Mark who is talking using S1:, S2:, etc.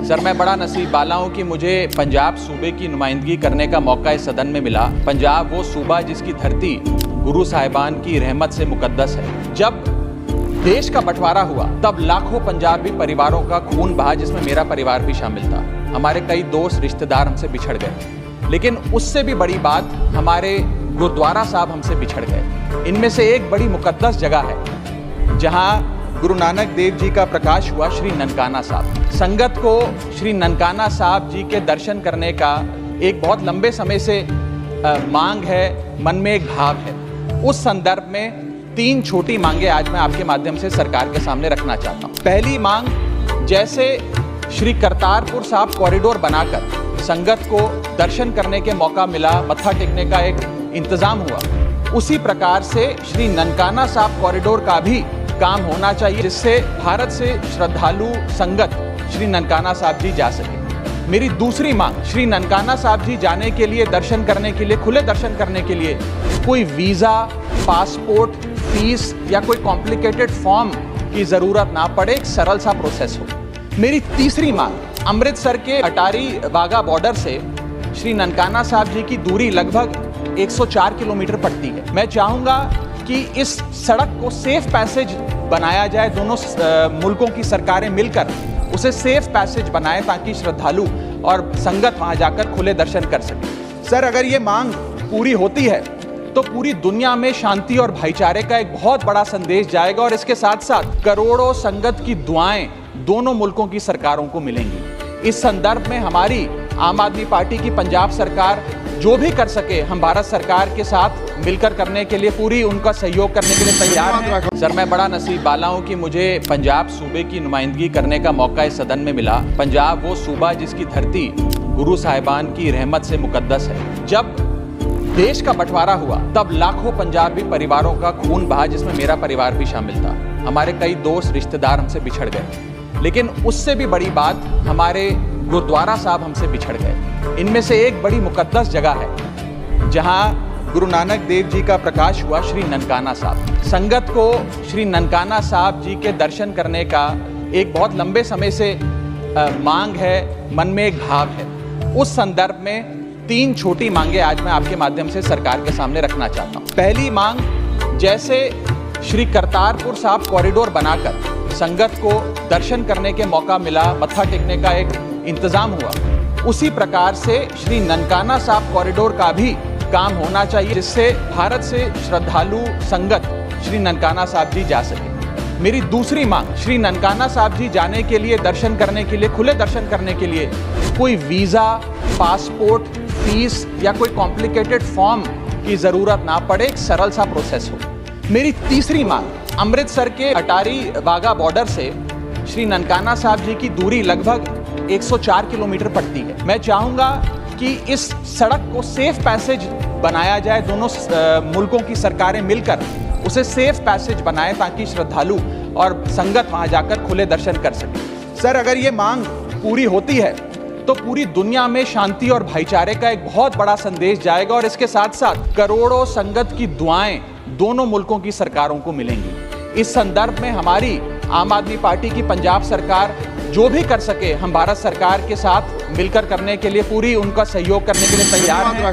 S1: Sir, मैं बड़ा नसीब वाला हूँ कि मुझे पंजाब सूबे की नुमाइंदगी करने का मौका इस सदन में मिला। पंजाब वो सूबा जिसकी धरती गुरु साहिबान की रहमत से मुकद्दस है। जब देश का बंटवारा हुआ तब लाखों पंजाबी परिवारों का खून बहा, जिसमें मेरा परिवार भी शामिल था। हमारे कई दोस्त रिश्तेदार हमसे बिछड़ गए, लेकिन उससे भी बड़ी बात, हमारे गुरुद्वारा साहब हमसे बिछड़ गए। इनमें से एक बड़ी मुकद्दस जगह है जहाँ गुरु नानक देव जी का प्रकाश हुआ, श्री ननकाना साहब। संगत को श्री ननकाना साहब जी के दर्शन करने का एक बहुत लंबे समय से मांग है, मन में एक भाव है। उस संदर्भ में 3 छोटी मांगे आज मैं आपके माध्यम से सरकार के सामने रखना चाहता हूँ। पहली मांग, जैसे श्री करतारपुर साहब कॉरिडोर बनाकर संगत को दर्शन करने के मौका मिला, मत्था टेकने का एक इंतजाम हुआ, उसी प्रकार से श्री ननकाना साहब कॉरिडोर का भी काम होना चाहिए, जिससे भारत से श्रद्धालु संगत श्री ननकाना साहब जी जा सके। मेरी दूसरी मांग, श्री ननकाना साहब जी जाने के लिए, दर्शन करने के लिए, खुले दर्शन करने के लिए कोई वीज़ा, पासपोर्ट, फीस या कोई कॉम्प्लिकेटेड फॉर्म की ज़रूरत ना पड़े, एक सरल सा प्रोसेस हो। मेरी तीसरी मांग, अमृतसर के अटारी वाघा बॉर्डर से श्री ननकाना साहब जी की दूरी लगभग 104 किलोमीटर पड़ती है। मैं चाहूँगा कि इस सड़क को सेफ पैसेज बनाया जाए, दोनों मुल्कों की सरकारें मिलकर उसे सेफ पैसेज बनाएं, ताकि श्रद्धालु और संगत वहां जाकर खुले दर्शन कर सके। सर, अगर ये मांग पूरी होती है तो पूरी दुनिया में शांति और भाईचारे का एक बहुत बड़ा संदेश जाएगा, और इसके साथ साथ करोड़ों संगत की दुआएं दोनों मुल्कों की सरकारों को मिलेंगी। इस संदर्भ में हमारी आम आदमी पार्टी की पंजाब सरकार जो भी कर सके, हम भारत सरकार के साथ मिलकर करने के लिए, पूरी उनका सहयोग करने के लिए तैयार हैं। सर, मैं बड़ा नसीब वाला हूँ कि मुझे पंजाब सूबे की नुमाइंदगी करने का मौका इस सदन में मिला। पंजाब वो सूबा जिसकी धरती गुरु साहिबान की रहमत से मुकद्दस है। जब देश का बंटवारा हुआ तब लाखों पंजाबी परिवारों का खून बहा, जिसमें मेरा परिवार भी शामिल था। हमारे कई दोस्त रिश्तेदार हमसे बिछड़ गए, लेकिन उससे भी बड़ी बात, हमारे गुरुद्वारा साहब हमसे बिछड़ गए। इनमें से एक बड़ी मुकद्दस जगह है जहाँ गुरु नानक देव जी का प्रकाश हुआ, श्री ननकाना साहब। संगत को श्री ननकाना साहब जी के दर्शन करने का एक बहुत लंबे समय से मांग है, मन में एक भाव है। उस संदर्भ में 3 छोटी मांगे आज मैं आपके माध्यम से सरकार के सामने रखना चाहता हूँ। पहली मांग, जैसे श्री करतारपुर साहब कॉरिडोर बनाकर संगत को दर्शन करने के मौका मिला, मत्था टेकने का एक इंतजाम हुआ, उसी प्रकार से श्री ननकाना साहब कॉरिडोर का भी काम होना चाहिए, जिससे भारत से श्रद्धालु संगत श्री ननकाना साहब जी जा सके। मेरी दूसरी मांग, श्री ननकाना साहब जी जाने के लिए, दर्शन करने के लिए, खुले दर्शन करने के लिए कोई वीज़ा, पासपोर्ट, फीस या कोई कॉम्प्लिकेटेड फॉर्म की ज़रूरत ना पड़े, एक सरल सा प्रोसेस हो। मेरी तीसरी मांग, अमृतसर के अटारी वाघा बॉर्डर से श्री ननकाना साहब जी की दूरी लगभग 104 किलोमीटर पड़ती है। मैं चाहूँगा कि इस सड़क को सेफ पैसेज बनाया जाए, दोनों मुल्कों की सरकारें मिलकर उसे सेफ पैसेज बनाएं, ताकि श्रद्धालु और संगत वहां जाकर खुले दर्शन कर सके। सर, अगर ये मांग पूरी होती है तो पूरी दुनिया में शांति और भाईचारे का एक बहुत बड़ा संदेश जाएगा, और इसके साथ साथ करोड़ों संगत की दुआएं दोनों मुल्कों की सरकारों को मिलेंगी। इस संदर्भ में हमारी आम आदमी पार्टी की पंजाब सरकार जो भी कर सके, हम भारत सरकार के साथ मिलकर करने के लिए, पूरी उनका सहयोग करने के लिए तैयार हैं।